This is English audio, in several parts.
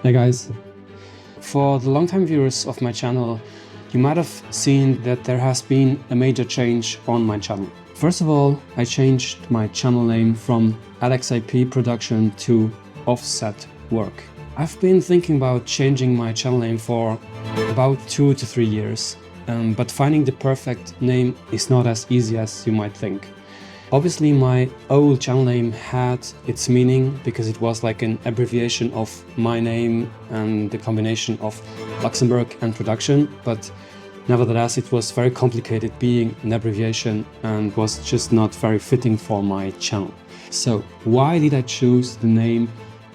Hey guys, for the long-time viewers of my channel, you might have seen that there has been a major change on my channel. First of all, I changed my channel name from AlexIP Production to Offset Work. I've been thinking about changing my channel name for about 2 to 3 years, but finding the perfect name is not as easy as you might think. Obviously, my old channel name had its meaning because it was like an abbreviation of my name and the combination of Luxembourg and production, but nevertheless it was very complicated being an abbreviation and was just not very fitting for my channel. So why did I choose the name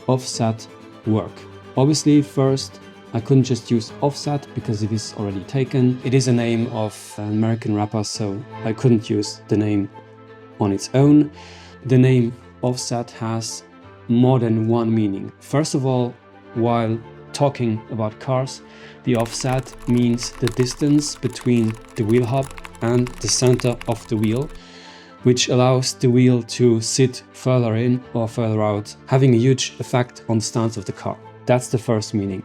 Offset Work? Obviously, first, I couldn't just use Offset because it is already taken. It is a name of an American rapper, so I couldn't use the name on its own. The name Offset has more than one meaning. First of all, while talking about cars, the offset means the distance between the wheel hub and the center of the wheel, which allows the wheel to sit further in or further out, having a huge effect on the stance of the car. That's the first meaning.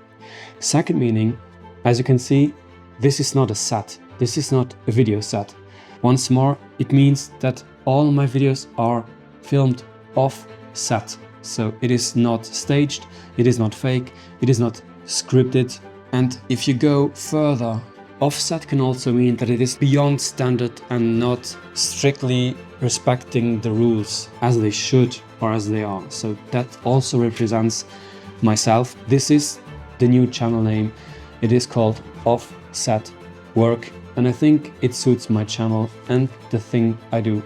Second meaning, as you can see, this is not a set. This is not a video set. Once more, it means that all my videos are filmed off-set. So it is not staged, it is not fake, it is not scripted. And if you go further, offset can also mean that it is beyond standard and not strictly respecting the rules as they should or as they are. So that also represents myself. This is the new channel name. It is called Offset Work. And I think it suits my channel and the thing I do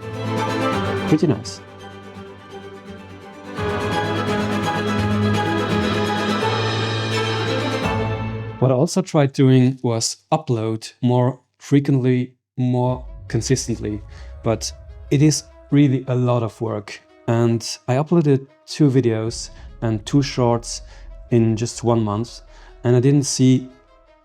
pretty nice. What I also tried doing was upload more frequently, more consistently, but it is really a lot of work. And I uploaded 2 videos and 2 shorts in just 1 month, and I didn't see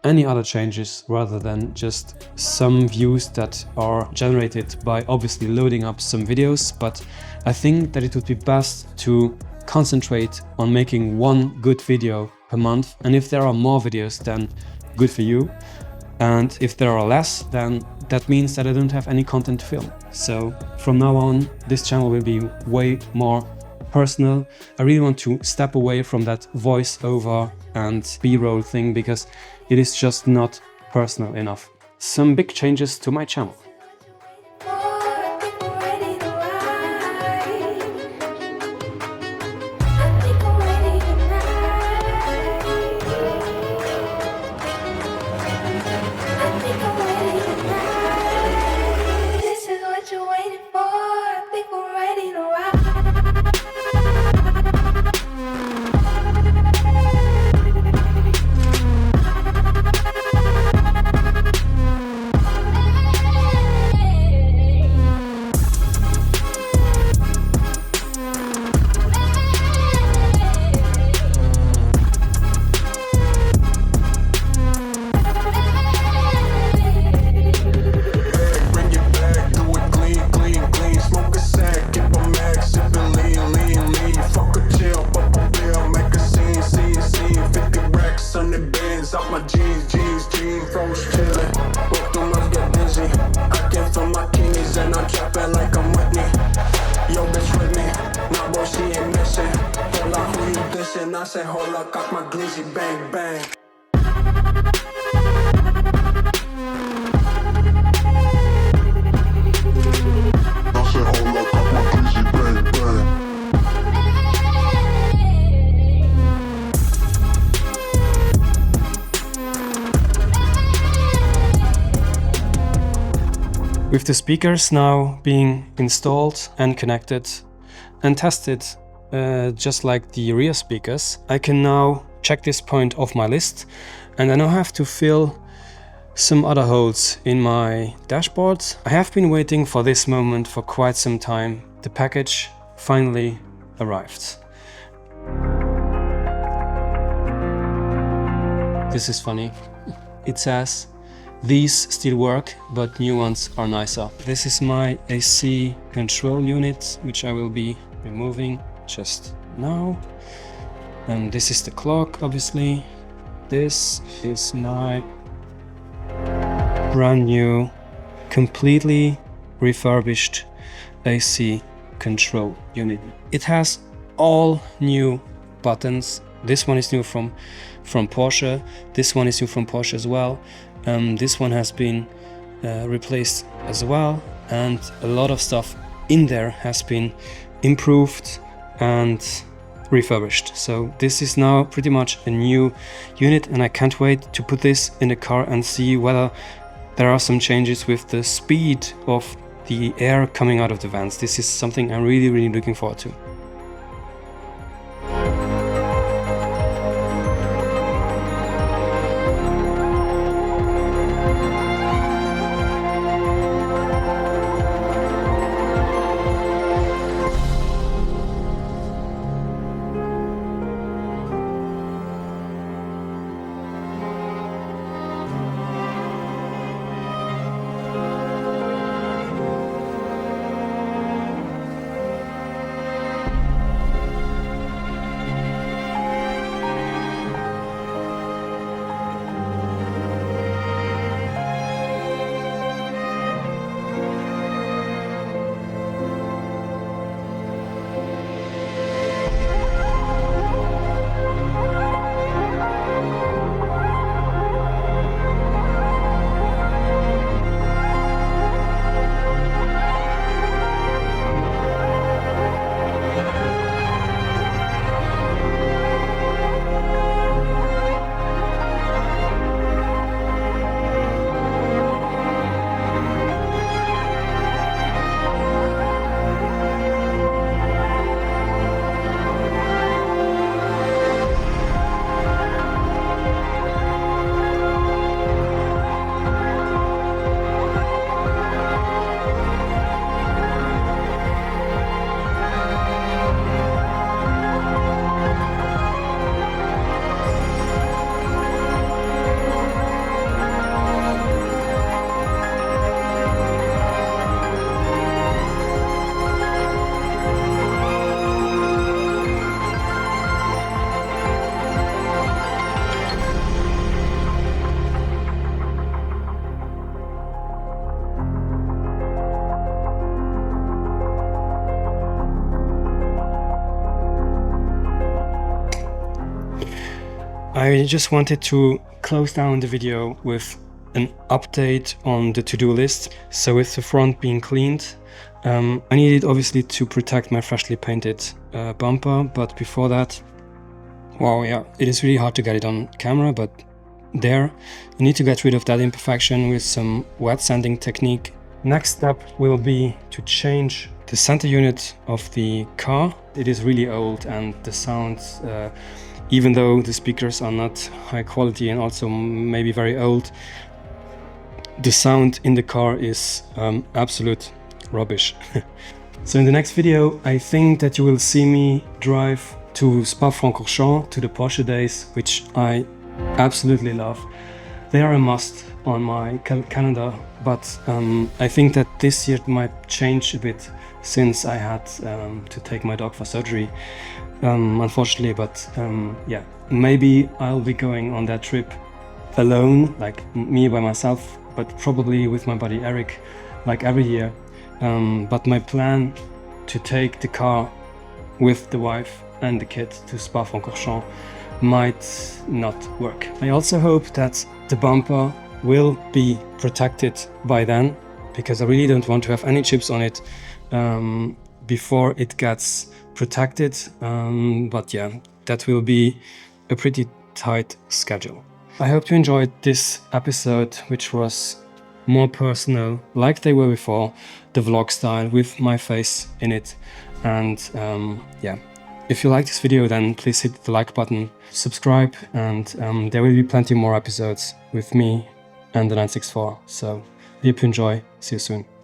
any other changes rather than just some views that are generated by obviously loading up some videos. But I think that it would be best to concentrate on making 1 good video per month, and if there are more videos, then good for you, and if there are less, then that means that I don't have any content to film. So from now on, this channel will be way more personal. I really want to step away from that voiceover and B-roll thing because it is just not personal enough. Some big changes to my channel. I said, hold up, cock my glizzy, bang, bang. I said, hold up, cock my glizzy, bang, bang. With the speakers now being installed and connected and tested, just like the rear speakers, I can now check this point off my list, and I now have to fill some other holes in my dashboard. I have been waiting for this moment for quite some time. The package finally arrived. This is funny. It says, "These still work, but new ones are nicer." This is my AC control unit, which I will be removing just now. And this is the clock, obviously. This is my brand new, completely refurbished AC control unit. It has all new buttons. This one is new from Porsche. This one is new from Porsche as well. This one has been replaced as well, and a lot of stuff in there has been improved and refurbished. So this is now pretty much a new unit, and I can't wait to put this in the car and see whether there are some changes with the speed of the air coming out of the vents. This is something I'm really looking forward to. I just wanted to close down the video with an update on the to-do list. So with the front being cleaned, I needed obviously to protect my freshly painted bumper, but before that, wow, yeah, it is really hard to get it on camera, but there, you need to get rid of that imperfection with some wet sanding technique. Next step will be to change the center unit of the car. It is really old, and the sound, even though the speakers are not high quality and also maybe very old, the sound in the car is absolute rubbish. So in the next video, I think that you will see me drive to Spa-Francorchamps, to the Porsche Days, which I absolutely love. They are a must on my calendar, but I think that this year might change a bit since I had to take my dog for surgery, unfortunately. But yeah, maybe I'll be going on that trip alone, like me by myself, but probably with my buddy Eric, like every year. But my plan to take the car with the wife and the kid to Spa-Francorchamps might not work. I also hope that the bumper will be protected by then, because I really don't want to have any chips on it before it gets protected. But yeah, that will be a pretty tight schedule. I hope you enjoyed this episode, which was more personal, like they were before, the vlog style with my face in it. And yeah, if you like this video, then please hit the like button, subscribe, and there will be plenty more episodes with me and the 964. So hope you enjoy. See you soon.